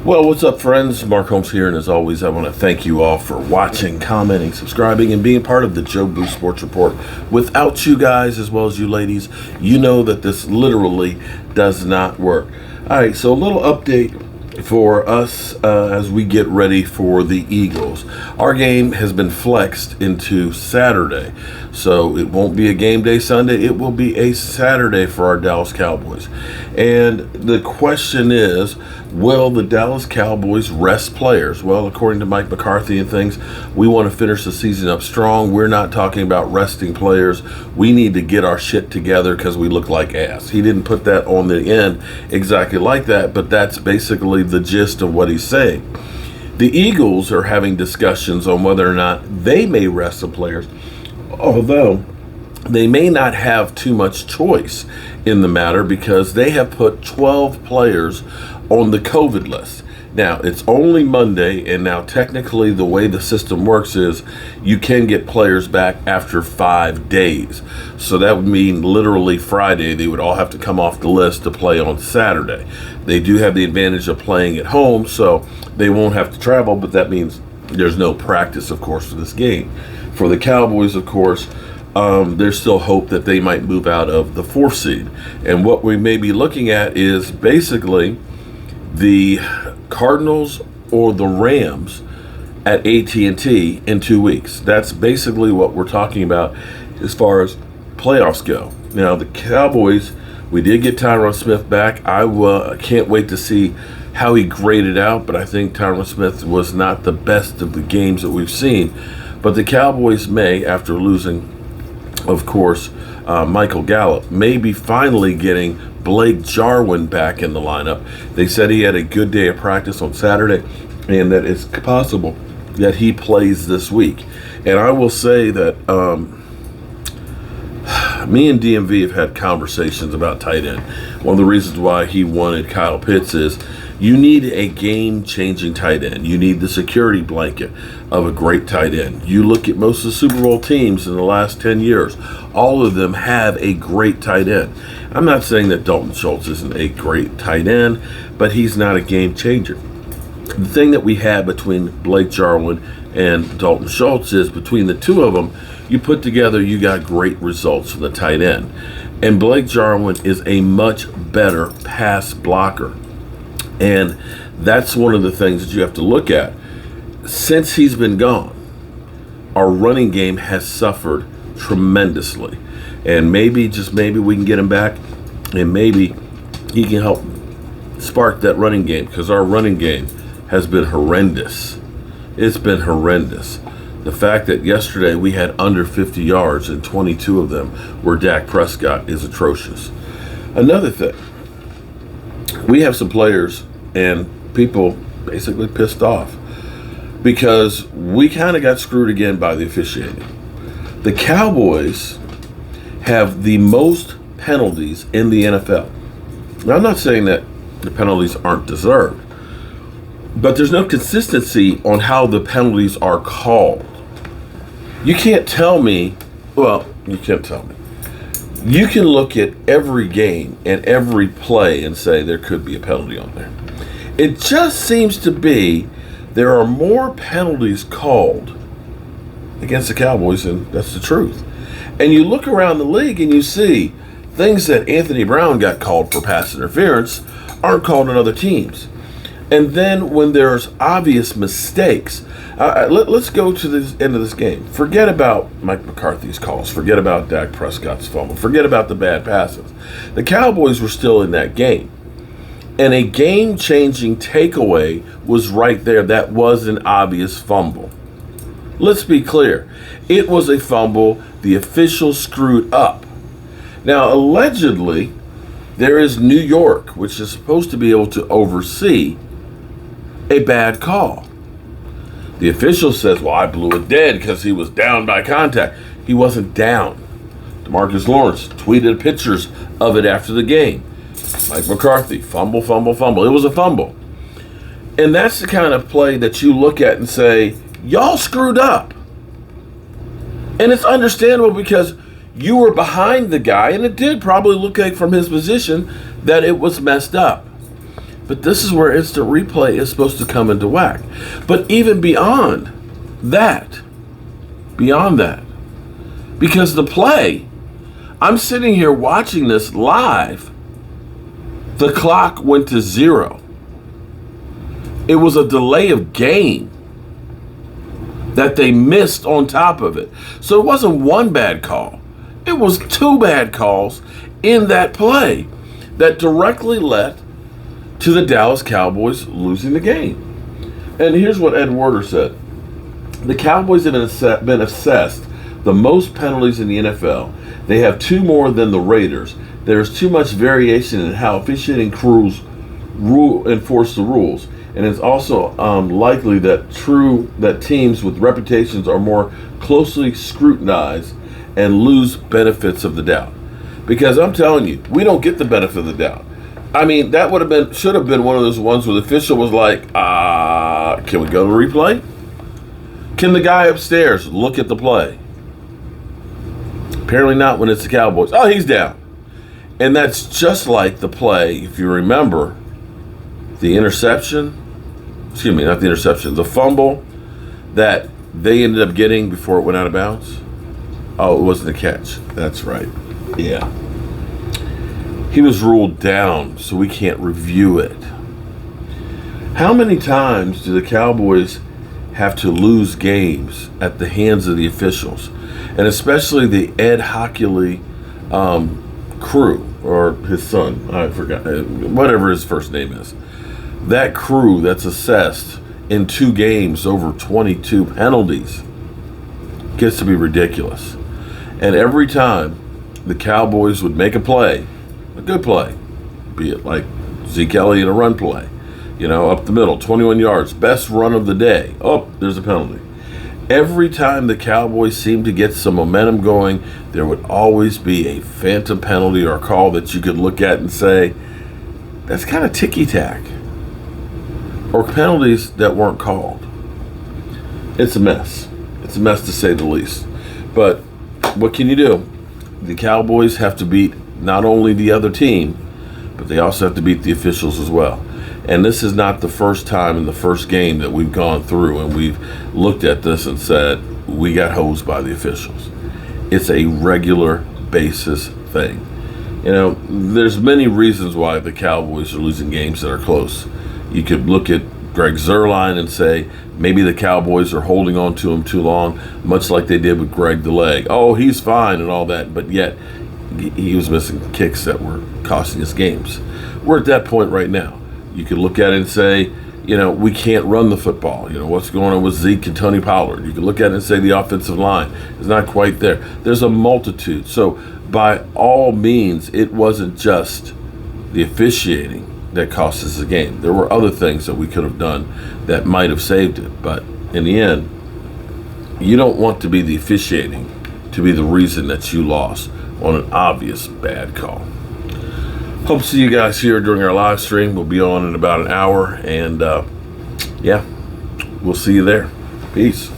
Well, what's up, friends? Mark Holmes here, and as always, I want to thank you all for watching, commenting, subscribing, and being part of the Joe Boo Sports Report. Without you guys, as well as you ladies, you know that this literally does not work. All right, so a little update for us as we get ready for the Eagles. Our game has been flexed into Saturday, so it won't be a game day Sunday. It will be a Saturday for our Dallas Cowboys. And the question is, will the Dallas Cowboys rest players? Well, according to Mike McCarthy and things, we want to finish the season up strong. We're not talking about resting players. We need to get our shit together because we look like ass. He didn't put that on the end exactly like that, but that's basically the gist of what he's saying. The Eagles are having discussions on whether or not they may rest some players, although they may not have too much choice in the matter because they have put 12 players on the COVID list. Now, it's only Monday, and now technically the way the system works is you can get players back after 5 days. So that would mean literally Friday they would all have to come off the list to play on Saturday. They do have the advantage of playing at home, so they won't have to travel, but that means there's no practice, of course, for this game. For the Cowboys, of course, there's still hope that they might move out of the 4th seed. And what we may be looking at is basically the Cardinals or the Rams at AT&T in 2 weeks. That's basically what we're talking about as far as playoffs go. Now, the Cowboys, we did get Tyron Smith back. I can't wait to see how he graded out, but I think Tyron Smith was not the best of the games that we've seen. But the Cowboys may, after losing, of course, Michael Gallup, may be finally getting Blake Jarwin back in the lineup. They said he had a good day of practice on Saturday and that it's possible that he plays this week. And I will say that me and DMV have had conversations about tight end. One of the reasons why he wanted Kyle Pitts is you need a game-changing tight end. You need the security blanket of a great tight end. You look at most of the Super Bowl teams in the last 10 years, all of them have a great tight end. I'm not saying that Dalton Schultz isn't a great tight end, but he's not a game changer. The thing that we have between Blake Jarwin and Dalton Schultz is between the two of them, you put together, you got great results from the tight end. And Blake Jarwin is a much better pass blocker. And that's one of the things that you have to look at. Since he's been gone, our running game has suffered tremendously. And maybe, just maybe, we can get him back, and maybe he can help spark that running game, because our running game has been horrendous. It's been horrendous. The fact that yesterday we had under 50 yards and 22 of them were Dak Prescott is atrocious. Another thing, we have some players and people basically pissed off because we kind of got screwed again by the officiating. The Cowboys have the most penalties in the NFL. Now, I'm not saying that the penalties aren't deserved, but there's no consistency on how the penalties are called. You can't tell me, well, you can't tell me. You can look at every game and every play and say there could be a penalty on there. It just seems to be there are more penalties called against the Cowboys, and that's the truth. And you look around the league and you see things that Anthony Brown got called for pass interference aren't called on other teams. And then when there's obvious mistakes, let's go to the end of this game. Forget about Mike McCarthy's calls. Forget about Dak Prescott's fumble. Forget about the bad passes. The Cowboys were still in that game. And a game-changing takeaway was right there. That was an obvious fumble. Let's be clear. It was a fumble. The official screwed up. Now, allegedly, there is New York, which is supposed to be able to oversee a bad call. The official says, well, I blew it dead because he was down by contact. He wasn't down. DeMarcus Lawrence tweeted pictures of it after the game. Mike McCarthy, fumble, fumble, fumble. It was a fumble. And that's the kind of play that you look at and say, y'all screwed up. And it's understandable because you were behind the guy, and it did probably look like from his position that it was messed up. But this is where instant replay is supposed to come into whack. But even that, beyond that, because the play, I'm sitting here watching this live, the clock went to 0. It was a delay of game that they missed on top of it. So it wasn't one bad call. It was 2 bad calls in that play that directly led to the Dallas Cowboys losing the game. And here's what Ed Werder said. The Cowboys have been assessed the most penalties in the NFL. They have 2 more than the Raiders. There's too much variation in how officiating crews enforce the rules. And it's also likely that teams with reputations are more closely scrutinized and lose benefits of the doubt. Because I'm telling you, we don't get the benefit of the doubt. I mean, that should have been one of those ones where the official was like, can we go to replay? Can the guy upstairs look at the play? Apparently not when it's the Cowboys. Oh, he's down. And that's just like the play, if you remember, the fumble that they ended up getting before it went out of bounds. Oh, it wasn't a catch. That's right. Yeah. He was ruled down, so we can't review it. How many times do the Cowboys have to lose games at the hands of the officials? And especially the Ed Hockley crew, or his son, I forgot, whatever his first name is. That crew that's assessed in 2 games over 22 penalties gets to be ridiculous. And every time the Cowboys would make a play, a good play, be it like Zeke Elliott a run play, up the middle, 21 yards, best run of the day. Oh, there's a penalty. Every time the Cowboys seemed to get some momentum going, there would always be a phantom penalty or a call that you could look at and say, that's kind of ticky-tack. Or penalties that weren't called. It's a mess. It's a mess to say the least. But what can you do? The Cowboys have to beat not only the other team, but they also have to beat the officials as well. And this is not the first time in the first game that we've gone through and we've looked at this and said, we got hosed by the officials. It's a regular basis thing. There's many reasons why the Cowboys are losing games that are close. You could look at Greg Zuerlein and say maybe the Cowboys are holding on to him too long, much like they did with Greg the Leg. Oh, he's fine and all that, but yet he was missing kicks that were costing us games. We're at that point right now. You could look at it and say, we can't run the football. What's going on with Zeke and Tony Pollard? You could look at it and say the offensive line is not quite there. There's a multitude. So by all means, it wasn't just the officiating that cost us the game. There were other things that we could have done that might have saved it. But in the end, you don't want to be the officiating to be the reason that you lost on an obvious bad call. Hope to see you guys here during our live stream. We'll be on in about an hour. And, we'll see you there. Peace.